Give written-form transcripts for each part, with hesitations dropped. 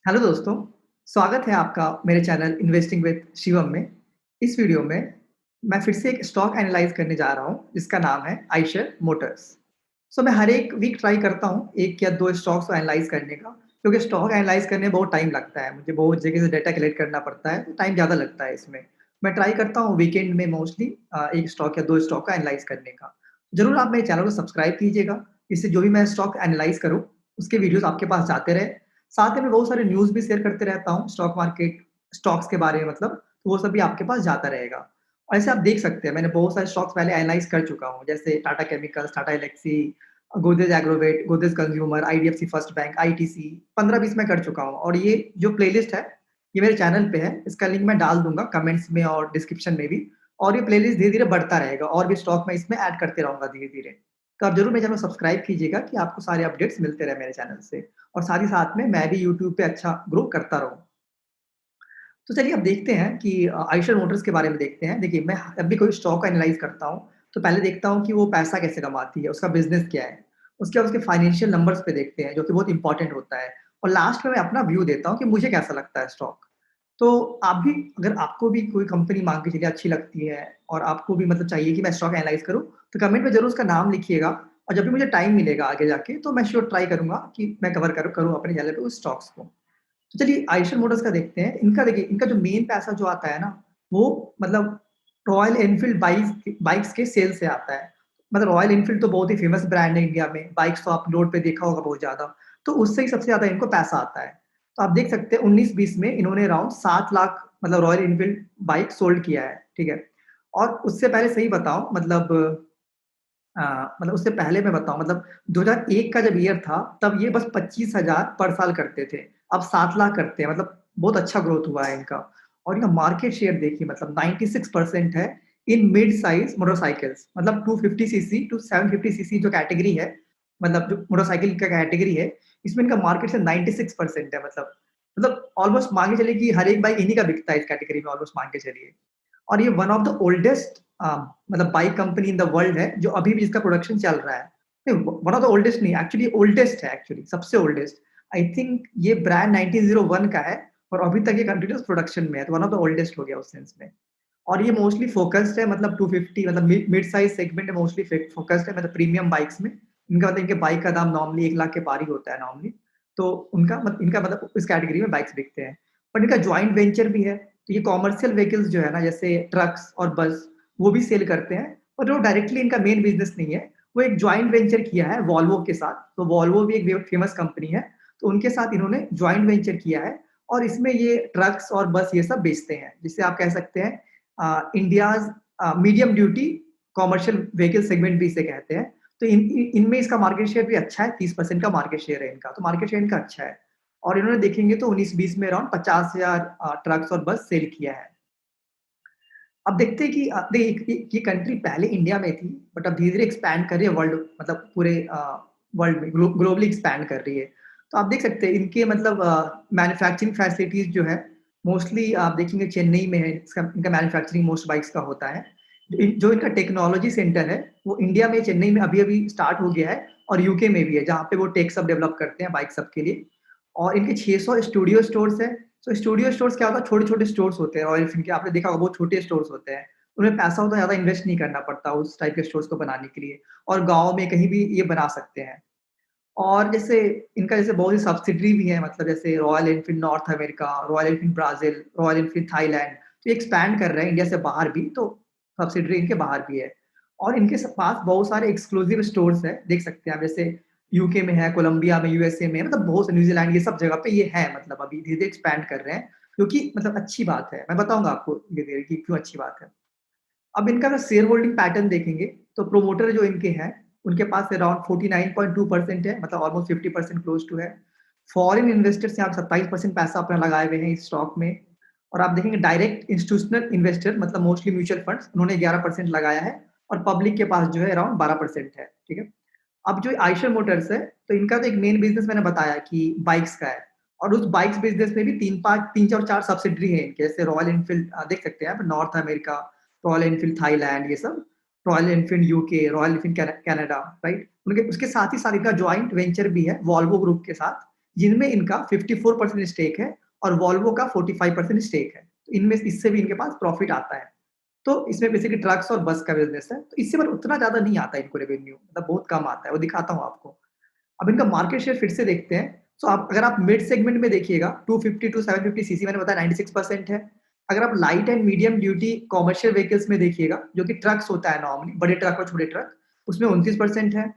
Hello दोस्तों, स्वागत है आपका मेरे चैनल इन्वेस्टिंग विद शिवम में। इस वीडियो में मैं फिर से एक स्टॉक एनालाइज़ करने जा रहा हूँ जिसका नाम है आइशर मोटर्स। मैं हर एक वीक ट्राई करता हूँ 1 या 2 स्टॉक्स को एनालाइज़ करने का, क्योंकि स्टॉक एनालाइज़ करने में बहुत टाइम लगता है। मुझे बहुत जगह से डेटा कलेक्ट करना पड़ता है, तो टाइम ज़्यादा लगता है इसमें। मैं ट्राई करता हूँ वीकेंड में मोस्टली 1 स्टॉक या 2 स्टॉक को एनालाइज़ करने का। ज़रूर आप मेरे चैनल को सब्सक्राइब कीजिएगा, इससे जो भी मैं स्टॉक एनालाइज़ करूँ, उसके वीडियोज़ आपके पास जाते रहे। साथ ही मैं बहुत सारे न्यूज़ भी शेयर करते रहता हूँ स्टॉक मार्केट स्टॉक्स के बारे में मतलब, तो वो सब भी आपके पास जाता रहेगा। और ऐसे आप देख सकते हैं मैंने बहुत सारे स्टॉक्स पहले एनालाइज़ कर चुका हूँ, जैसे Tata chemicals, Tata Elxsi, Godrej Agrovet, Godrej consumer, IDFC first bank, ITC 15-20 मैं कर चुका हूँ और ये जो प्लेलिस्ट है, ये मेरे चैनल पे है। इसका लिंक मैं डाल दूँगा कमेंट्स में और डिस्क्रिप्शन में भी और ये प्लेलिस्ट धीरे-धीरे बढ़ता रहेगा और भी स्टॉक मैं इसमें ऐड करते रहूँगा धीरे-धीरे। तो आप ज़रूर मेरे चैनल को सब्सक्राइब कीजिएगा कि आपको सारे अपडेट्स मिलते रहे मेरे चैनल से। और साथ ही साथ में मैं भी यूट्यूब पे अच्छा ग्रो करता रहूँ। तो चलिए अब देखते हैं कि आइशर मोटर्स के बारे में देखते हैं। देखिए मैं जब भी कोई स्टॉक को एनालाइज़ करता हूँ, तो पहले देखता हूँ कि वो पैसा कैसे कमाती है, उसका बिज़नेस क्या है। उसके बाद उसके फाइनेंशियल नंबर्स पे देखते हैं, जो कि बहुत इंपॉर्टेंट होता है। और लास्ट में मैं अपना व्यू देता हूँ कि मुझे कैसा लगता है स्टॉक। तो आप भी अगर आपको भी कोई कंपनी मान के चलिए अच्छी लगती है और आपको भी मतलब चाहिए कि मैं स्टॉक एनालाइज़ करूँ, तो कमेंट में ज़रूर उसका नाम लिखिएगा और जब भी मुझे टाइम मिलेगा आगे जाके, तो मैं श्योर ट्राई करूँगा कि मैं कवर करूँ अपने चैनल पे उस स्टॉक्स को। तो चलिए आइशर मोटर्स का देखते हैं। इनका देखिए इनका जो मेन पैसा जो आता है ना, वो मतलब रॉयल एनफील्ड बाइक्स के सेल से आता है। मतलब रॉयल एनफील्ड तो बहुत ही फेमस ब्रांड है इंडिया में, बाइक्स तो आप रोड पे देखा होगा बहुत ज़्यादा, तो उससे ही सबसे ज़्यादा इनको पैसा आता है। तो आप देख सकते हैं 19-20 में इन्होंने अराउंड 7 लाख मतलब रॉयल एनफील्ड बाइक सोल्ड किया है, ठीक है? और उससे पहले सही बताऊँ मतलब मतलब उससे पहले मैं बताऊँ मतलब 2001 का जब ईयर था, तब ये बस 25,000 पर साल करते थे। अब 7 लाख करते हैं, मतलब बहुत अच्छा ग्रोथ हुआ है इनका। और इनका मार्केट शेयर देखिए मतलब 96% है इन मिड साइज़ मोटरसाइकिल्स, मतलब 250 सीसी टू 750 सीसी जो कैटेगरी है, मतलब जो मोटरसाइकिल का कैटेगरी है, इसमें इनका मार्केट शेयर 96% है मतलब ऑलमोस्ट मान के चलिए कि हर एक बाइक इन्हीं का बिकता है इस कैटेगरी में ऑलमोस्ट मान के चलिए। और ये वन ऑफ द ओल्डेस्ट मतलब bike company in the world है, जो अभी भी इसका प्रोडक्शन चल रहा है। नहीं, वन ऑफ द ओल्डेस्ट नहीं, एक्चुअली ओल्डेस्ट है एक्चुअली, सबसे ओल्डेस्ट। आई थिंक ये ब्रांड 1901 का है और अभी तक ये कंटीन्यूअस प्रोडक्शन में है, तो वन ऑफ द ओल्डेस्ट हो गया उस सेंस में। और ये मोस्टली फोकस्ड है मतलब 250 मतलब मिड साइज सेगमेंट में मोस्टली फोकस्ड है मतलब प्रीमियम बाइक्स में। इनका मतलब इनके बाइक का दाम नॉर्मली 1 लाख के पार ही होता है नॉर्मली। तो इनका मतलब इस कैटेगरी में बाइक्स बिकते हैं। बट इनका जॉइंट वेंचर भी है, तो ये कॉमर्शियल व्हीकल्स जो है ना जैसे ट्रक्स और बस, वो भी सेल करते हैं। और जो डायरेक्टली इनका मेन बिज़नेस नहीं है, वो एक जॉइंट वेंचर किया है वॉल्वो के साथ। तो वॉल्वो भी एक फेमस कंपनी है, तो उनके साथ इन्होंने जॉइंट वेंचर किया है और इसमें ये ट्रक्स और बस ये सब बेचते हैं। जिससे आप कह सकते हैं India's medium duty commercial vehicle segment भी इसे कहते हैं। तो इनमें इसका मार्केट शेयर भी अच्छा है, 30% का मार्केट शेयर है इनका, तो मार्केट शेयर इनका अच्छा है। और इन्होंने देखेंगे तो 19-20 में अराउंड 50,000 ट्रक्स और बस सेल किया है। अब देखते हैं कि देखिए ये कंट्री पहले इंडिया में थी, बट अब धीरे-धीरे एक्सपैंड कर रही है वर्ल्ड मतलब पूरे वर्ल्ड में ग्लोबली एक्सपैंड कर रही है। तो आप देख सकते हैं इनके मतलब मैन्युफैक्चरिंग फैसिलिटीज़ जो है, मोस्टली आप देखेंगे चेन्नई में है, इसका इनका मैन्युफैक्चरिंग मोस्ट बाइक्स का होता है। जो इनका टेक्नोलॉजी सेंटर है, वो इंडिया में चेन्नई में अभी-अभी स्टार्ट हो गया है और यूके में भी है, जहाँ पे वो टेक सब डेवलप करते हैं बाइक सब के लिए। और इनके 600 स्टूडियो स्टोर्स हैं। तो स्टूडियो स्टोर्स क्या होता है, छोटे-छोटे स्टोर्स होते हैं रॉयल एनफील्ड के, आपने देखा होगा बहुत छोटे स्टोर्स होते हैं। उन्हें पैसा उतना ज़्यादा इन्वेस्ट नहीं करना पड़ता उस टाइप के स्टोर्स को बनाने के लिए और गाँव में कहीं भी ये बना सकते हैं। और जैसे इनका जैसे बहुत सी सब्सिडियरी भी है मतलब जैसे royal Enfield north America, royal Enfield Brazil, royal Enfield Thailand, तो ये एक्सपैंड कर रहे हैं इंडिया से बाहर भी, तो सब्सिडियरी इनके बाहर भी है। और इनके पास बहुत सारे एक्सक्लूसिव स्टोर्स हैं, देख सकते हैं आप जैसे यूके में है, कोलंबिया में, यूएसए में, मतलब बहुत से न्यूज़ीलैंड ये सब जगह पे ये है मतलब अभी धीरे-धीरे एक्सपैंड कर रहे हैं, जो कि मतलब अच्छी बात है। मैं बताऊँगा आपको धीरे-धीरे कि क्यों अच्छी बात है। अब इनका अगर शेयर होल्डिंग पैटर्न देखेंगे, तो प्रोमोटर जो इनके हैं, उनके पास अराउंड 49.2% है, मतलब ऑलमोस्ट 50% क्लोज़ टू है। फॉरेन इन्वेस्टर्स यहाँ 27% पैसा अपना लगाए हुए हैं इस स्टॉक में। और आप देखेंगे डायरेक्ट इंस्टीट्यूशनल इन्वेस्टर मतलब मोस्टली म्यूचुअल फंड्स, उन्होंने 11% लगाया है और पब्लिक के पास जो है अराउंड 12% है, ठीक है? अब जो आइशर मोटर्स है, तो इनका तो एक मेन बिज़नेस मैंने बताया कि बाइक्स का है और उस बाइक्स बिज़नेस में भी 3 और 4 सब्सिडियरी है इनके, जैसे रॉयल एनफील्ड देख सकते हैं आप north America, royal Enfield Thailand ये सब, royal Enfield UK, royal Enfield Canada, right? उनके उसके साथ ही साथ इनका जॉइंट वेंचर भी है वॉल्वो ग्रुप के साथ, जिनमें इनका 54% स्टेक है और वॉल्वो का 45% स्टेक है। तो इनमें इससे भी इनके पास प्रॉफिट आता है। तो इसमें बेसिकली ट्रक्स और बस का बिज़नेस है। तो इससे पर उतना ज़्यादा नहीं आता है इनको रेवेन्यू, मतलब बहुत कम आता है, वो दिखाता हूँ आपको। अब इनका मार्केट शेयर फिर से देखते हैं। सो आप अगर आप मिड सेगमेंट में देखिएगा 250 टू 750 सीसी मैंने बताया 96% है। अगर आप light and medium duty commercial vehicles में देखिएगा, जो कि ट्रक्स होता है नॉर्मली, बड़े ट्रक और छोटे ट्रक, उसमें 29% है।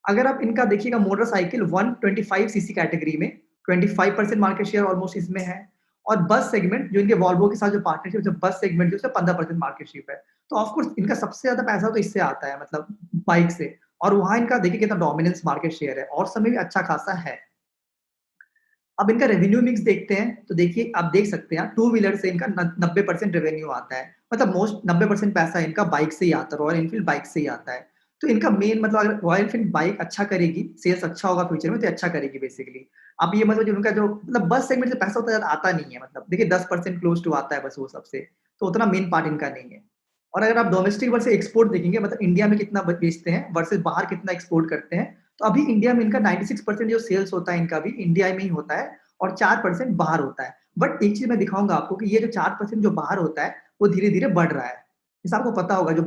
अगर आप इनका देखिएगा मोटरसाइकिल 125 सीसी कैटेगरी में 25% मार्केट शेयर ऑलमोस्ट इसमें है। और बस सेगमेंट जो इनके वॉल्वो के साथ जो पार्टनरशिप जो बस सेगमेंट जो उसमें 15% मार्केट शेयर है। तो ऑफ कोर्स इनका सबसे ज़्यादा पैसा तो इससे आता है, मतलब बाइक से। और वहाँ इनका देखिए कितना डोमिनेंस मार्केट शेयर है और समय भी अच्छा खासा है। अब इनका रेवेन्यू मिक्स देखते हैं, तो देखिए आप देख सकते हैं टू व्हीलर से इनका न 90% रेवेन्यू आता है। मतलब मोस्ट 90% पैसा इनका बाइक से ही आता है, रॉयल एनफील्ड बाइक से ही आता है। तो इनका मेन मतलब अगर रॉयल एनफील्ड बाइक अच्छा करेगी, सेल्स अच्छा होगा फ्यूचर में तो अच्छा करेगी बेसिकली। अब ये मतलब जो उनका जो मतलब बस सेगमेंट से पैसा उतना ज़्यादा आता नहीं है, मतलब देखिए 10% क्लोज़ टू आता है बस वो सबसे, तो उतना मेन पार्ट इनका नहीं है। और अगर आप डोमेस्टिक वर्सेस एक्सपोर्ट देखेंगे, मतलब इंडिया में कितना बेचते हैं वर्सेस बाहर कितना एक्सपोर्ट करते हैं, तो अभी इंडिया में इनका 96% जो सेल्स होता है इनका भी इंडिया में ही होता है और 4% बाहर होता है। बट एक चीज़ मैं दिखाऊँगा आपको कि ये जो 4% जो बाहर होता है, वो धीरे-धीरे बढ़ रहा है। जैसे आपको पता होगा जो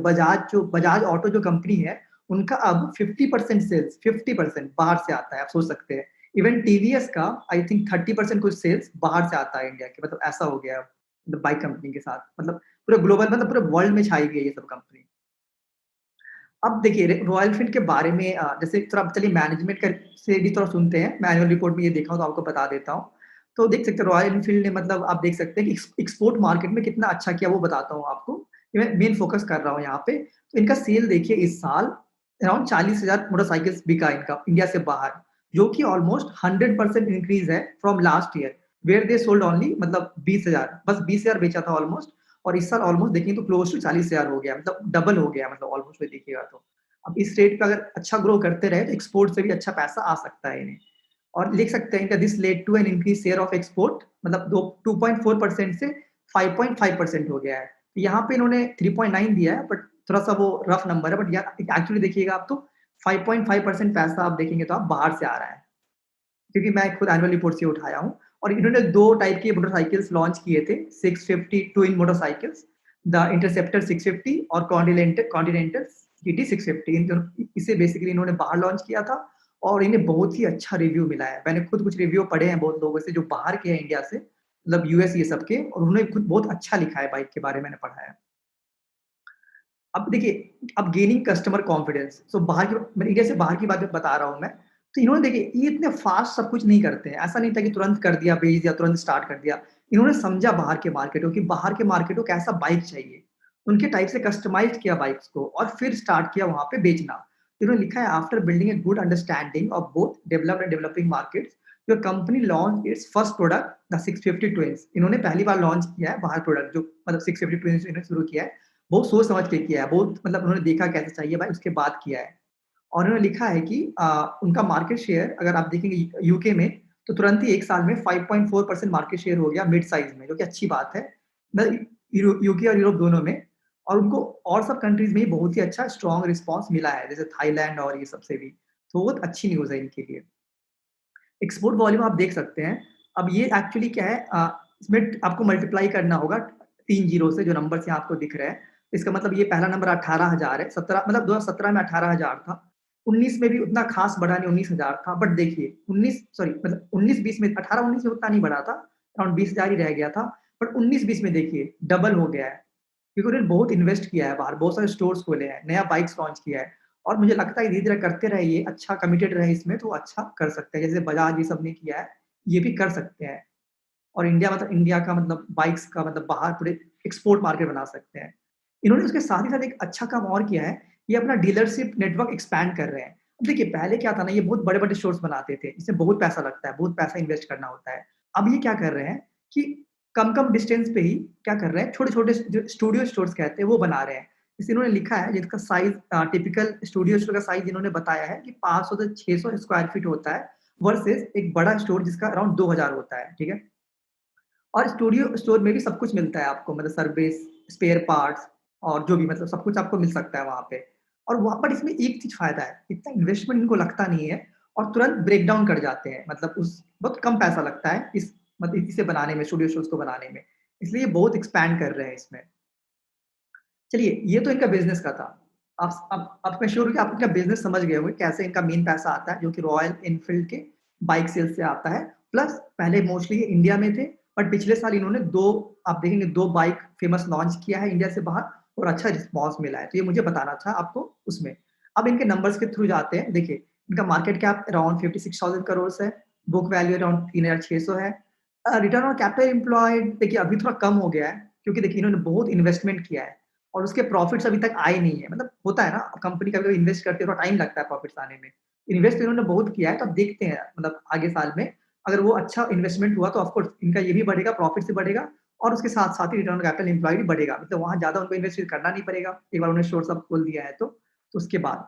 बजाज ऑटो जो कंपनी है, उनका अब 50% सेल्स 50% बाहर से आता है, आप सोच सकते हैं। इवन टीवीएस का आई थिंक 30% कुछ सेल्स बाहर से आता है इंडिया के, मतलब ऐसा हो गया है, मतलब बाइक कंपनी के साथ। मतलब पूरे ग्लोबल मतलब पूरे वर्ल्ड में छाई गई है ये सब कंपनी। अब देखिए रॉयल एनफील्ड के बारे में जैसे थोड़ा चलिए मैनेजमेंट का से भी थोड़ा सुनते हैं। मैं एनुअल रिपोर्ट में ये देखा हूँ तो आपको बता देता हूँ। तो देख सकते हैं रॉयल एनफील्ड ने मतलब आप देख सकते हैं कि एक्सपोर्ट मार्केट में कितना अच्छा किया वो बताता हूँ आपको। ये मैं मेन फोकस कर रहा हूँ यहाँ पे। तो इनका सेल देखिए इस साल अराउंड 40,000 मोटरसाइकिल्स बिका इनका इंडिया से बाहर, जो कि ऑलमोस्ट 100% इंक्रीज़ है from last year where they sold only मतलब 20,000 बस 20,000 बेचा था ऑलमोस्ट। और इस साल ऑलमोस्ट देखेंगे तो क्लोज टू 40,000 हो गया, मतलब डबल हो गया, मतलब ऑलमोस्ट में देखिएगा तो। अब इस रेट पे अगर अच्छा ग्रो करते रहे तो एक्सपोर्ट से भी अच्छा पैसा आ सकता है इन्हें। और लिख सकते हैं कि this led to an increase share of export, मतलब दो 2.4% से 5.5% हो गया है। तो यहाँ पे इन्होंने 3.9 दिया है, बट थोड़ा-सा वो रफ नंबर है, बट यार एक्चुअली देखिएगा आप तो 5.5% पैसा आप देखेंगे तो आप बाहर से आ रहा है। क्योंकि मैं खुद एनुअल रिपोर्ट से उठाया हूँ। और इन्होंने 2 टाइप के मोटरसाइकिल्स लॉन्च किए थे, 650 ट्विन मोटरसाइकिल्स, द इंटरसेप्टर 650 और कॉन्टिनेंटल जीटी 650। इन दोनों इसे बेसिकली इन्होंने बाहर लॉन्च किया था और इन्हें बहुत ही अच्छा रिव्यू मिला है। मैंने खुद कुछ रिव्यू पढ़े हैं बहुत लोगों से जो बाहर के हैं इंडिया से, मतलब यूएस ये सब के, और उन्होंने खुद बहुत अच्छा लिखा है बाइक के बारे में मैंने पढ़ा है। अब देखिए, अब गेनिंग कस्टमर कॉन्फिडेंस, सो बाहर की मैं इंडिया से बाहर की बात बता रहा हूँ मैं। तो इन्होंने देखिए ये इतने फास्ट सब कुछ नहीं करते हैं। ऐसा नहीं था कि तुरंत कर दिया, भेज दिया, तुरंत स्टार्ट कर दिया। इन्होंने समझा बाहर के मार्केट को कि बाहर के मार्केट को कैसा बाइक चाहिए। उनके टाइप से कस्टमाइज़ किया बाइक्स को और फिर स्टार्ट किया वहाँ पे बेचना। इन्होंने लिखा है after building a good understanding of both developed and developing markets, your company launch its first product the 650 twins. इन्होंने पहली बार लॉन्च किया है बाहर प्रोडक्ट जो मतलब 650 ट्विन्स इन्होंने शुरू किया है। बहुत सोच समझ के किया है, बहुत मतलब उन्होंने देखा कैसे चाहिए बाइक उसके बाद किया है। और उन्होंने लिखा है कि उनका मार्केट शेयर अगर आप देखेंगे यूके में, तो तुरंत ही 1 साल में 5.4% मार्केट शेयर हो गया मिड साइज़ में, जो कि अच्छी बात है। मतलब यूके और यूरोप दोनों में। और उनको और सब कंट्रीज़ में भी बहुत ही अच्छा स्ट्रॉन्ग रिस्पॉन्स मिला है, जैसे थाईलैंड और ये सबसे भी। तो बहुत अच्छी न्यूज़ है इनके लिए। एक्सपोर्ट वॉल्यूम आप देख सकते हैं। अब ये एक्चुअली क्या है, इसमें आपको मल्टीप्लाई करना होगा 3 ज़ीरो से, जो नंबर्स यहाँ आपको दिख रहे हैं। इसका मतलब ये पहला नंबर 18,000 है, 17 मतलब 2017 में 18,000 था। 19 में भी उतना खास बढ़ा नहीं, 19,000 था। बट देखिए 19 सॉरी मतलब 19-20 में 18-19 में उतना नहीं बढ़ा था, अराउंड 20,000 ही रह गया था। बट 19-20 में देखिए डबल हो गया है। क्योंकि उन्होंने बहुत इन्वेस्ट किया है बाहर, बहुत सारे स्टोर्स खोले हैं, नया बाइक्स लॉन्च किया है। और मुझे लगता है धीरे-धीरे करते रहिए, अच्छा कमिटेड रहे इसमें तो अच्छा कर सकते हैं। जैसे बजाज ये सब ने किया है, ये भी कर सकते हैं। और इंडिया मतलब इंडिया का मतलब बाइक्स का मतलब बाहर पूरे एक्सपोर्ट मार्केट बना सकते हैं। इन्होंने उसके साथ ही साथ एक अच्छा काम और किया है, ये अपना डीलरशिप नेटवर्क एक्सपैंड कर रहे हैं। अब देखिए पहले क्या था ना, ये बहुत बड़े-बड़े स्टोर्स बनाते थे, इसमें बहुत पैसा लगता है, बहुत पैसा इन्वेस्ट करना होता है। अब ये क्या कर रहे हैं कि कम-कम डिस्टेंस पे ही क्या कर रहे हैं, छोटे-छोटे जो स्टूडियो स्टोर्स कहते हैं, वो बना रहे हैं। जैसे इन्होंने लिखा है जिसका साइज़ टिपिकल स्टूडियो स्टोर का साइज़ इन्होंने बताया है कि 500 से 600 स्क्वायर फीट होता है, वर्सेस एक बड़ा स्टोर जिसका अराउंड 2,000 होता है, ठीक है? और स्टूडियो स्टोर में भी सब कुछ मिलता है आपको, मतलब सर्विस, स्पेयर पार्ट्स और जो भी मतलब सब कुछ आपको मिल सकता है वहाँ पे। और वहाँ पर इसमें एक चीज़ फ़ायदा है, इतना इन्वेस्टमेंट इनको लगता नहीं है और तुरंत ब्रेक डाउन कर जाते हैं। मतलब उस बहुत कम पैसा लगता है इस मतलब इसे बनाने में, स्टूडियो शोज़ को बनाने में। इसलिए बहुत एक्सपैंड कर रहे हैं इसमें। चलिए, ये तो इनका बिज़नेस का था। अब मैं श्योर हूँ कि आप इनका बिज़नेस समझ गए होंगे, कैसे इनका मेन पैसा आता है, जो कि रॉयल एनफ़ील्ड के बाइक सेल से आता है। प्लस पहले मोस्टली ये इंडिया में थे, बट पिछले साल इन्होंने 2 आप देखेंगे 2 बाइक फ़ेमस लॉन्च किया है इंडिया से बाहर और अच्छा रिस्पॉन्स मिला है। तो ये मुझे बताना था आपको उसमें। अब इनके नंबर्स के थ्रू जाते हैं। देखिए, इनका मार्केट कैप अराउंड 56,000 करोड़ है, बुक वैल्यू अराउंड 3,600 है। रिटर्न ऑन कैपिटल एम्प्लॉयड देखिए अभी थोड़ा कम हो गया है, क्योंकि देखिए इन्होंने बहुत इन्वेस्टमेंट किया है। और उसके प्रॉफिट्स अभी तक आए नहीं है। मतलब होता है ना, कंपनी कभी-कभी इन्वेस्ट करती है, थोड़ा टाइम लगता है प्रॉफिट्स आने में। इन्वेस्ट तो इन्होंने बहुत किया है, तो अब देखते हैं मतलब आगे साल में अगर वो अच्छा इन्वेस्टमेंट हुआ तो ऑफ कोर्स इनका ये भी बढ़ेगा, प्रॉफिट्स भी बढ़ेगा और उसके साथ-साथ ही रिटर्न ऑन कैपिटल एम्प्लॉयड भी बढ़ेगा। मतलब वहाँ ज़्यादा उनको इन्वेस्ट करना नहीं पड़ेगा, एक बार उन्होंने स्टोर्स अप खोल दिया है तो। तो उसके बाद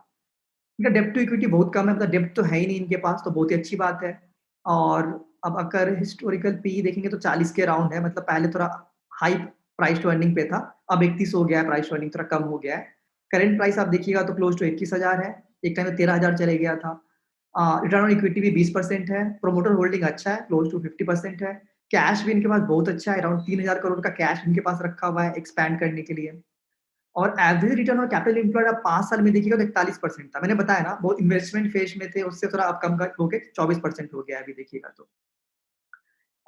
इनका डेब्ट टू इक्विटी बहुत कम है, मतलब डेब्ट तो है ही नहीं इनके पास, तो बहुत ही अच्छी बात है। और अब अगर हिस्टोरिकल पीई देखेंगे तो 40 के अराउंड है, मतलब पहले थोड़ा हाई प्राइस टू अर्निंग पे था, अब 31 हो गया है, प्राइस टू अर्निंग थोड़ा कम हो गया है। करंट प्राइस आप देखिएगा तो क्लोज़ टू 21,000 है, एक टाइम में 13,000 चले गया था। रिटर्न ऑन इक्विटी भी 20% है, प्रोमोटर होल्डिंग अच्छा है, क्लोज़ टू 50% है। कैश भी इनके पास बहुत अच्छा है, अराउंड 3,000 करोड़ का कैश इनके पास रखा हुआ है एक्सपैंड करने के लिए। और average return on capital employed आप 5 साल में देखिएगा तो 41% था। मैंने बताया ना, बहुत इन्वेस्टमेंट फेज में थे, उससे थोड़ा अब कम कर होके 24% हो गया है अभी देखिएगा तो।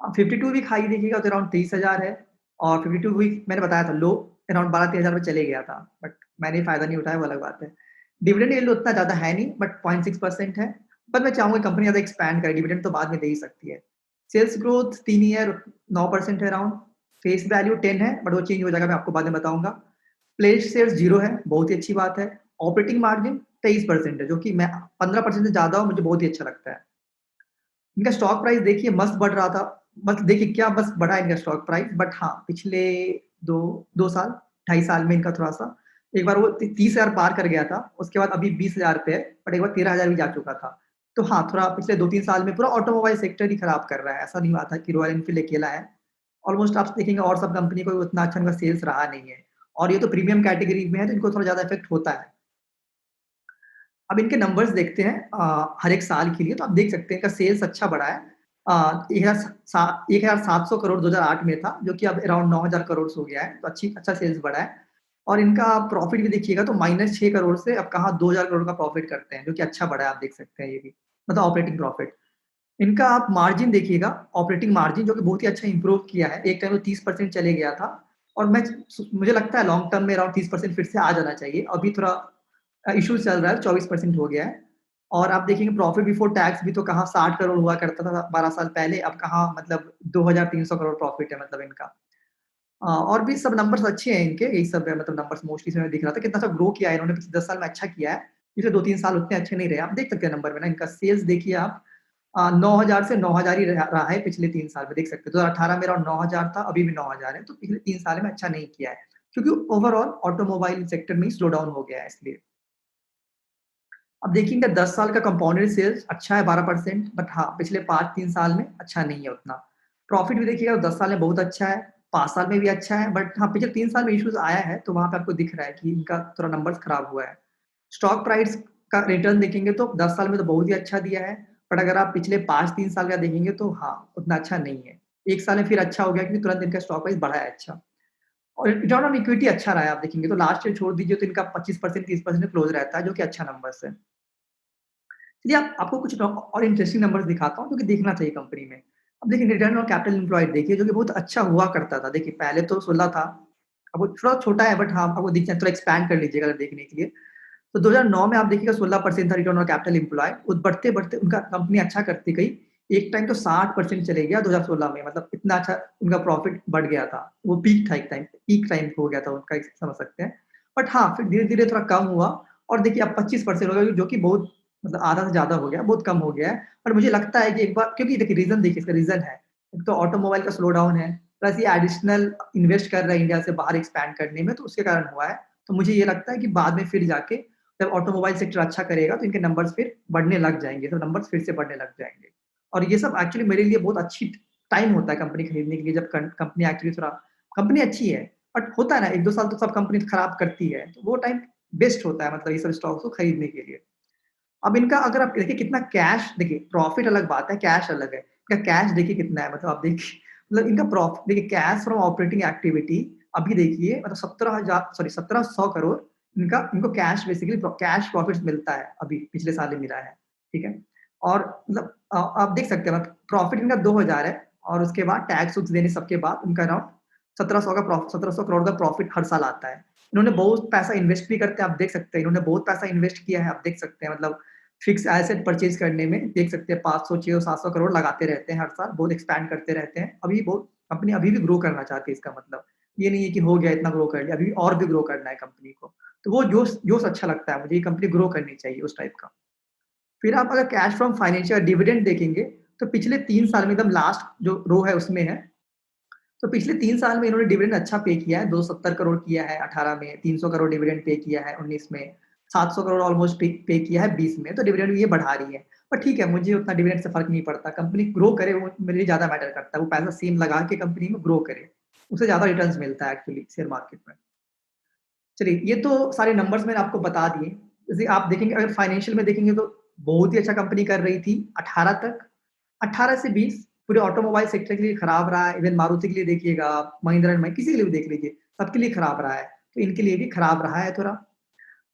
52 वीक हाई देखिएगा तो अराउंड 23,000 है और 52 वीक मैंने बताया था लो अराउंड 12-13,000 में चले गया था, बट मैंने फ़ायदा नहीं उठाया, वो अलग बात है। डिविडेंड यील्ड उतना ज़्यादा है नहीं, बट 0.6% है। पर मैं चाहूँगा कंपनी ज़्यादा एक्सपैंड करे, डिविडेंड तो बाद में दे ही सकती है। सेल्स ग्रोथ 3 ईयर 9% है अराउंड। फेस वैल्यू 10 है, बट वो चेंज हो जाएगा, मैं आपको बाद में बताऊँगा। प्लेस्ड शेयर्स 0 है, बहुत ही अच्छी बात है। ऑपरेटिंग मार्जिन 23% है, जो कि मैं 15% से ज़्यादा हो, मुझे बहुत ही अच्छा लगता है। इनका स्टॉक प्राइस देखिए मस्त बढ़ रहा था। मत देखिए क्या मस्त बढ़ा है इनका स्टॉक प्राइस, बट हाँ, पिछले 2 2 साल, ढाई साल में इनका थोड़ा-सा एक बार वो ती 30,000 पार कर गया था, उसके बाद अभी 20,000 पे है, बट एक बार 13,000 भी जा चुका था। तो हाँ, थोड़ा पिछले 2-3 साल में पूरा ऑटोमोबाइल सेक्टर ही खराब कर रहा है, ऐसा नहीं हुआ था कि रॉयल एनफील्ड अकेला है। ऑलमोस्ट आप देखेंगे और सब कंपनी को उतना अच्छा उनका सेल्स रहा नहीं है और ये तो प्रीमियम कैटेगरी में है, तो इनको थोड़ा ज़्यादा इफेक्ट होता है। अब इनके नंबर्स देखते हैं हर एक साल के लिए, तो आप देख सकते हैं इनका सेल्स अच्छा बढ़ा है। 1,700 करोड़ 2008 में था, जो कि अब अराउंड 9,000 करोड़ हो गया है, तो अच्छा सेल्स बढ़ा है। और इनका प्रॉफिट भी देखिएगा तो -6 करोड़ से अब कहाँ 2,000 करोड़ का प्रॉफिट करते हैं, जो कि अच्छा बढ़ा है, आप देख सकते हैं ये भी, मतलब ऑपरेटिंग प्रॉफिट। इनका आप मार्जिन देखिएगा, ऑपरेटिंग मार्जिन जो कि बहुत ही अच्छा इम्प्रूव किया है, एक टाइम में 30% चले गया था और मुझे लगता है लॉन्ग टर्म में अराउंड 30% फिर से आ जाना चाहिए। अभी थोड़ा इश्यू चल रहा है, 24% हो गया है। और आप देखेंगे प्रॉफिट बिफोर टैक्स भी तो कहाँ 60 करोड़ हुआ करता था 12 साल पहले, अब कहाँ मतलब 2,300 करोड़ प्रॉफिट है मतलब इनका। और भी सब नंबर्स अच्छे हैं इनके, यही सब है मतलब नंबर्स मोस्टली इसमें दिख रहा था, कितना अच्छा ग्रो किया है इन्होंने पिछले 10 साल में अच्छा किया है। पिछले 2-3 साल उतने अच्छे नहीं रहे, आप देख सकते हैं नंबर में ना, इनका सेल्स देखिए आप 9,000 से 9,000 ही रहा है पिछले 3 साल में, देख सकते हैं। 2018 में अराउंड 9,000 था, अभी भी 9,000 है, तो पिछले 3 साल में अच्छा नहीं किया है, क्योंकि ओवरऑल ऑटोमोबाइल सेक्टर में स्लो डाउन हो गया है इसलिए। अब देखिए इनका 10 साल का कंपाउंडेड सेल्स अच्छा है 12%, बट हाँ, पिछले 5-3 साल में अच्छा नहीं है उतना। प्रॉफिट भी देखिएगा 10 साल में बहुत अच्छा है, 5 साल में भी अच्छा है, बट हाँ, पिछले 3 साल में इश्यूज़ आया है, तो वहाँ पे आपको दिख रहा है कि इनका थोड़ा नंबर्स खराब हुआ है। स्टॉक प्राइस का रिटर्न देखेंगे तो 10 साल में तो बहुत ही अच्छा दिया है, बट अगर आप पिछले 5-3 साल का देखेंगे तो हाँ, उतना अच्छा नहीं है। 1 साल में फिर अच्छा हो गया क्योंकि तुरंत इनका स्टॉक प्राइस बढ़ा है अच्छा। और रिटर्न ऑन इक्विटी अच्छा रहा है, आप देखेंगे तो लास्ट ईयर छोड़ दीजिए तो इनका 25% 30% क्लोज़ रहता है, जो कि अच्छा नंबर्स है। चलिए आपको कुछ और इंटरेस्टिंग नंबर्स दिखाता हूँ, जो कि देखना चाहिए कंपनी में। अब देखिए रिटर्न ऑन कैपिटल एम्प्लॉयड देखिए, जो कि बहुत अच्छा हुआ करता था। देखिए पहले तो 16 था, अब वो थोड़ा छोटा है, बट हाँ, आपको दिख जाए, थोड़ा एक्सपैंड कर लीजिएगा देखने के लिए। तो 2009 में आप देखिएगा 16% था रिटर्न ऑन कैपिटल एम्प्लॉयड, बढ़ते-बढ़ते उनका कंपनी अच्छा करती गई। एक टाइम तो 60% चले गया 2016 में, मतलब इतना अच्छा उनका प्रॉफिट बढ़ गया था। वो पीक टाइम हो गया था उनका, एक समझ सकते हैं। बट हाँ, फिर धीरे-धीरे थोड़ा कम हुआ और देखिए अब 25% हो गया, जो कि बहुत मतलब आधा से ज़्यादा हो गया, बहुत कम हो गया है। पर मुझे लगता है कि एक बार, क्योंकि देखिए रीज़न देखिए, इसका रीज़न है। एक तो ऑटोमोबाइल का स्लो डाउन है, प्लस ये एडिशनल इन्वेस्ट कर रहा है इंडिया से बाहर एक्सपैंड करने में, तो उसके कारण हुआ है। तो मुझे ये लगता है कि बाद में फिर जाके जब ऑटोमोबाइल सेक्टर अच्छा करेगा तो इनके नंबर्स फिर बढ़ने लग जाएँगे, तो नंबर्स फिर से बढ़ने लग जाएँगे। और ये सब एक्चुअली मेरे लिए बहुत अच्छी टाइम होता है कंपनी खरीदने के लिए, जब कंपनी एक्चुअली थोड़ा कंपनी अच्छी है, बट होता है ना 1-2 साल तो सब कंपनी खराब करती है, तो वो टाइम बेस्ट होता है मतलब ये सब स्टॉक्स को खरीदने के लिए। अब इनका अगर आप देखिए कितना कैश देखिए प्रॉफ़िट अलग बात है, कैश अलग है। इनका कैश देखिए कितना है मतलब आप देखिए मतलब इनका देखिए कैश फ्रॉम ऑपरेटिंग एक्टिविटी अभी देखिए मतलब 1700 करोड़ इनका इनको कैश बेसिकली कैश प्रॉफिट्स मिलता है अभी पिछले साल ही मिला है, ठीक है? और मतलब आप देख सकते हैं प्रॉफिट इनका 2000 है और उसके बाद टैक्स-वैक्स देने सबके बाद उनका अराउंड 1700 करोड़ का प्रॉफिट हर साल आता है। इन्होंने बहुत पैसा इन्वेस्ट भी करते हैं, आप देख सकते हैं इन्होंने बहुत पैसा इन्वेस्ट किया है, आप देख सकते हैं मतलब फिक्स एसेट परचेज़ करने में देख सकते हैं 500, 600, 700 करोड़ लगाते रहते हैं हर साल, बहुत एक्सपैंड करते रहते हैं। अभी बहुत कंपनी अभी भी ग्रो करना चाहती है इसका मतलब। ये नहीं है कि हो गया इतना ग्रो कर लिया, अभी और भी ग्रो करना है कंपनी को। तो वो जोश जोश अच्छा लगता है मुझे, ये कंपनी ग्रो करनी चाहिए उस टाइप का। फिर आप अगर कैश फ्रॉम फाइनेंशियल डिविडेंड देखेंगे, तो पिछले 3 साल में एकदम लास्ट जो रो है उसमें है, तो पिछले 3 साल में इन्होंने डिविडेंड अच्छा पे किया है, 270 करोड़ किया है 18 में, 300 करोड़ डिविडेंड पे किया है 19 में, 700 करोड़ ऑलमोस्ट पे पे किया है 20 में, तो डिविडेंड ये बढ़ा रही है। पर ठीक है, मुझे उतना डिविडेंड से फ़र्क नहीं पड़ता, कंपनी ग्रो करे वो मेरे लिए ज़्यादा मैटर करता है, वो पैसा सेम लगा के कंपनी में ग्रो करे, उससे ज़्यादा रिटर्न्स मिलता है एक्चुअली शेयर मार्केट में। चलिए, ये तो सारे नंबर्स मैंने आपको बता दिए। जैसे आप देखेंगे अगर फाइनेंशियल में देखेंगे तो बहुत ही अच्छा कंपनी कर रही थी 18 तक। 18 से 20 पूरे ऑटोमोबाइल सेक्टर के लिए खराब रहा है, इवन मारुति के लिए देखिएगा आप, महिंद्रा एंड किसी के लिए भी देख लीजिए, सबके लिए खराब रहा है। तो इनके लिए भी खराब रहा है थोड़ा।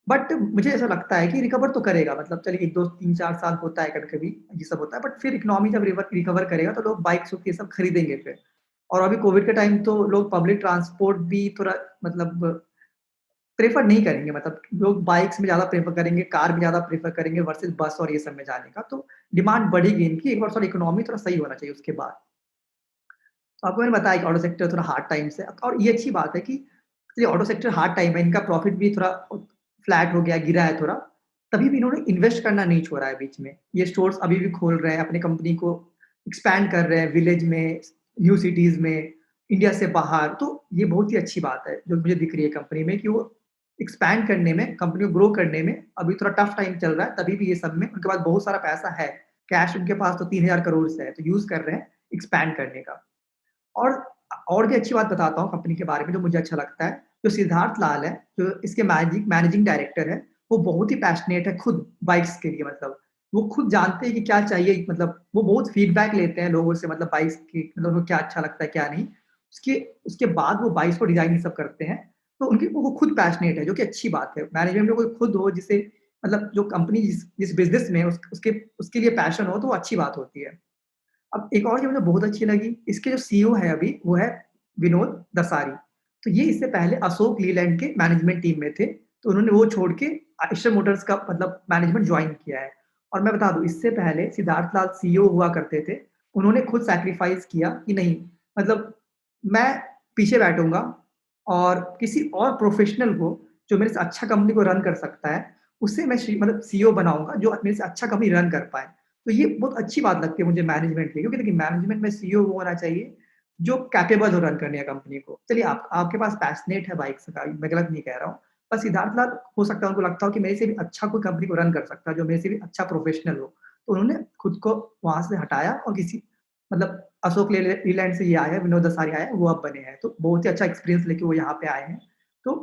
बट मुझे ऐसा लगता है कि रिकवर तो करेगा मतलब चलिए 1, 2, 3, 4 साल होता है कभी-कभी, ये सब होता है। बट फिर इकोनॉमी जब रिकवर करेगा तो लोग बाइक्स ये सब खरीदेंगे फिर। और अभी कोविड के टाइम तो लोग पब्लिक ट्रांसपोर्ट भी थोड़ा मतलब प्रेफ़र नहीं करेंगे मतलब लोग बाइक्स में ज़्यादा प्रेफ़र करेंगे, कार में ज़्यादा प्रेफ़र करेंगे वर्सेस बस और ये सब में जाने का, तो डिमांड बढ़ेगी इनकी, एक बार थोड़ा इकोनॉमी थोड़ा सही होना चाहिए उसके बाद। तो आपको मैंने बताया कि ऑटो सेक्टर थोड़ा हार्ड टाइम्स है और ये अच्छी बात है कि चलिए ऑटो सेक्टर हार्ड टाइम है, इनका प्रॉफ़िट भी थोड़ा फ्लैट हो गया, गिरा है थोड़ा, तभी भी इन्होंने इन्वेस्ट करना नहीं छोड़ा है बीच में। ये स्टोर्स अभी भी खोल रहे हैं, अपनी कंपनी को एक्सपैंड कर रहे हैं विलेज में, न्यू सिटीज़ में, इंडिया से बाहर, तो ये बहुत ही अच्छी बात है, जो मुझे दिख रही है कंपनी में कि वो एक्सपैंड करने में, कंपनी को ग्रो करने में अभी थोड़ा टफ टाइम चल रहा है, तभी भी ये सब में उनके पास बहुत सारा पैसा है। कैश उनके पास तो 3000 करोड़ से है, तो यूज़ कर रहे हैं एक्सपैंड करने का। और और भी अच्छी बात बताता हूँ कंपनी के बारे में जो मुझे अच्छा लगता है, जो सिद्धार्थ लाल है, जो इसके मैनेजिंग डायरेक्टर है, वो बहुत ही पैशनेट है खुद बाइक्स के लिए मतलब। वो खुद जानते हैं कि क्या चाहिए मतलब वो बहुत फीडबैक लेते हैं लोगों से मतलब बाइक्स की मतलब उनको क्या अच्छा लगता है, क्या नहीं। उसके उसके बाद वो बाइक्स को डिज़ाइन ये सब करते हैं। तो उनकी वो खुद पैशनेट है, जो कि अच्छी बात है। मैनेजमेंट में कोई खुद हो जिसे मतलब जो कंपनी जिस जिस बिज़नेस में है उसके उसके लिए पैशन हो तो वो अच्छी बात होती है। अब एक और चीज़ मुझे बहुत अच्छी लगी, इसके जो सीईओ है अभी, वो है विनोद दसारी। तो ये इससे पहले अशोक लीलैंड के मैनेजमेंट टीम में थे, तो उन्होंने वो छोड़ के आइशर मोटर्स का मतलब मैनेजमेंट जॉइन किया है। और मैं बता दूँ, इससे पहले सिद्धार्थ लाल सीईओ हुआ करते थे, उन्होंने खुद सैक्रिफाइस किया कि नहीं, मतलब मैं पीछे बैठूँगा और किसी और प्रोफ़ेशनल को, जो मेरे से अच्छा कंपनी को रन कर सकता है, उससे मैं मतलब सीईओ बनाऊँगा, जो मेरे से अच्छा कंपनी रन कर पाए। तो ये बहुत अच्छी बात लगती है मुझे मैनेजमेंट की, क्योंकि देखिए मैनेजमेंट में सीईओ वो होना चाहिए जो कैपेबल हो रन करने का कंपनी को। चलिए आप आपके पास पैशनेट है बाइक्स का, मैं गलत नहीं कह रहा हूँ। पर सिद्धार्थ लाल हो सकता है उनको लगता हो कि मेरे से भी अच्छा कोई कंपनी को रन कर सकता है, जो मेरे से भी अच्छा प्रोफेशनल हो। तो उन्होंने खुद को वहाँ से हटाया और किसी मतलब अशोक लीलैंड से ये आए हैं, विनोद दसारी आए हैं, वो अब बने हैं। तो बहुत ही अच्छा एक्सपीरियंस लेके वो यहाँ पे आए हैं। तो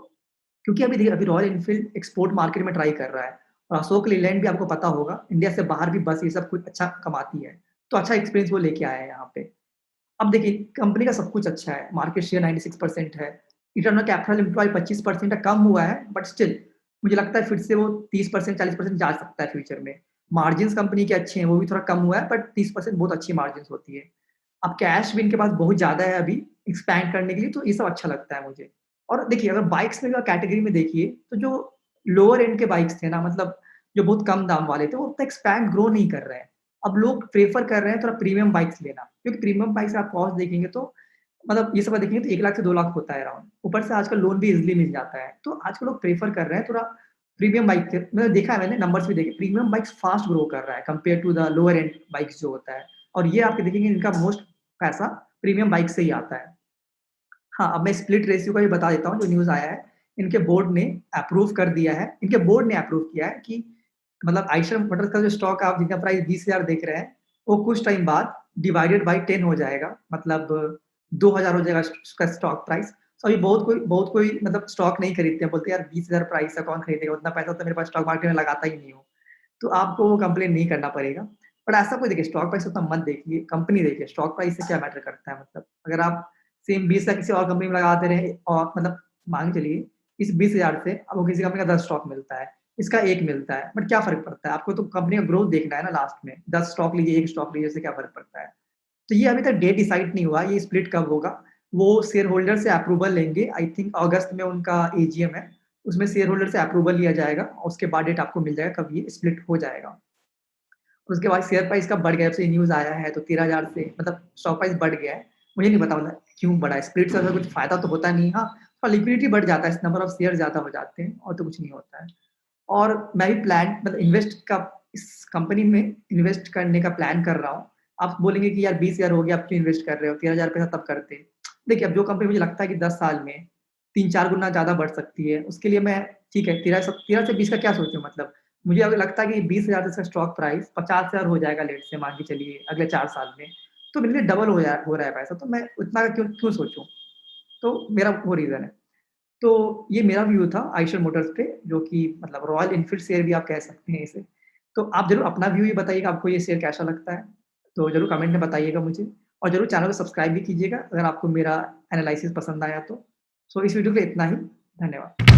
क्योंकि अभी देखिए अभी रॉयल एनफील्ड एक्सपोर्ट मार्केट में ट्राई कर रहा है और अशोक लीलैंड भी आपको पता होगा इंडिया से बाहर भी बस ये सब कुछ अच्छा कमाती है। तो अच्छा एक्सपीरियंस वो लेके आए हैं यहाँ पे। अब देखिए कंपनी का सब कुछ अच्छा है, मार्केट शेयर 96% है, रिटर्न ऑन कैपिटल एम्प्लॉयड 25% है, कम हुआ है बट स्टिल मुझे लगता है फिर से वो 30% 40% जा सकता है फ्यूचर में। मार्जिन्स कंपनी के अच्छे हैं, वो भी थोड़ा कम हुआ है बट 30% बहुत अच्छी मार्जिन्स होती है। अब कैश भी इनके पास बहुत ज़्यादा है अभी एक्सपैंड करने के लिए, तो ये सब अच्छा लगता है मुझे। और देखिए अगर बाइक्स में कैटेगरी में देखिए, तो जो लोअर एंड के बाइक्स थे ना मतलब जो बहुत कम दाम वाले थे, वो उतना एक्सपैंड ग्रो नहीं कर रहे हैं। अब लोग प्रेफ़र कर रहे हैं थोड़ा प्रीमियम बाइक्स लेना, क्योंकि प्रीमियम बाइक्स आप कॉस्ट देखेंगे तो मतलब ये सब देखेंगे तो 1 लाख से 2 लाख होता है अराउंड। ऊपर से आजकल लोन भी ईज़िली मिल जाता है। तो आजकल लोग प्रेफ़र कर रहे हैं थोड़ा प्रीमियम बाइक के, मतलब देखा है मैंने नंबर्स भी देखे, प्रीमियम बाइक्स फास्ट ग्रो कर रहा है compare to the lower end bikes जो होता है। और ये आपके देखेंगे इनका मोस्ट पैसा प्रीमियम बाइक से ही आता है। हाँ, अब मैं स्प्लिट रेशियो का भी बता देता हूँ जो न्यूज़ आया है। इनके बोर्ड ने अप्रूव कर दिया है, इनके बोर्ड ने अप्रूव किया है कि मतलब आइशर मोटर्स का जो स्टॉक आप जिनका प्राइस 20,000 देख रहे हैं, वो कुछ टाइम बाद डिवाइडेड बाय 10 हो जाएगा, मतलब 2,000 हो जाएगा उसका स्टॉक प्राइस। तो अभी बहुत कोई मतलब स्टॉक नहीं खरीदते हैं, बोलते हैं यार 20,000 प्राइस है, कौन खरीदेगा? उतना पैसा तो मेरे पास स्टॉक मार्केट में लगाता ही नहीं हूँ। तो आपको वो कंप्लेन नहीं करना पड़ेगा। बट ऐसा कोई देखिए स्टॉक प्राइस उतना मत देखिए, कंपनी देखिए, स्टॉक प्राइस से क्या मैटर करता है मतलब अगर आप सेम 20 का किसी और कंपनी में लगाते रहे और मतलब मान के चलिए इस 20,000 से आपको किसी कंपनी का 10 स्टॉक मिलता है, इसका 1 मिलता है, बट क्या फ़र्क पड़ता है? आपको तो कंपनी का ग्रोथ देखना है ना लास्ट में, 10 स्टॉक लीजिए, 1 स्टॉक लीजिए, इससे क्या फ़र्क पड़ता है? तो ये अभी तक डेट डिसाइड नहीं हुआ, ये स्प्लिट कब होगा? वो शेयर होल्डर से अप्रूवल लेंगे, आई थिंक अगस्त में उनका एजीएम है, उसमें शेयर होल्डर से अप्रूवल लिया जाएगा और उसके बाद डेट आपको मिल जाएगा कब ये स्प्लिट हो जाएगा। उसके बाद शेयर प्राइस कब बढ़ गया, जब से न्यूज़ आया है तो 13,000 से मतलब स्टॉक प्राइस बढ़ गया है। मुझे नहीं पता मतलब क्यों बढ़ा है? स्प्लिट से अगर कुछ फ़ायदा तो होता नहीं है। हाँ, और लिक्विडिटी बढ़ जाता है, नंबर ऑफ शेयर ज़्यादा हो जाते हैं और तो कुछ नहीं होता है। और मैं भी प्लान मतलब इन्वेस्ट का इस कंपनी में इन्वेस्ट करने का प्लान कर रहा हूँ। आप बोलेंगे कि यार 20,000 हो गया, आप क्यों इन्वेस्ट कर रहे हो? 13,000 रुपए था तब करते। देखिए, अब जो कंपनी मुझे लगता है कि 10 साल में 3-4 गुना ज़्यादा बढ़ सकती है, उसके लिए मैं ठीक है 13 से 20 का क्या सोचूँ मतलब? मुझे अगर लगता है कि 20,000 इसका स्टॉक प्राइस 50,000 हो जाएगा लेट्स से मान के चलिए अगले 4 साल में, तो मेरे लिए डबल हो रहा है पैसा, तो मैं उतना क्यों क्यों सोचूँ? तो मेरा वो रीज़न है। तो ये मेरा व्यू था आइशर मोटर्स पे, जो कि मतलब रॉयल एनफील्ड शेयर भी आप कह सकते हैं इसे। तो आप ज़रूर अपना व्यू ये बताइएगा आपको ये शेयर कैसा लगता है? तो ज़रूर कमेंट में बताइएगा मुझे और ज़रूर चैनल को सब्सक्राइब भी कीजिएगा अगर आपको मेरा एनालिसिस पसंद आया तो। सो इस वीडियो के लिए इतना ही। धन्यवाद।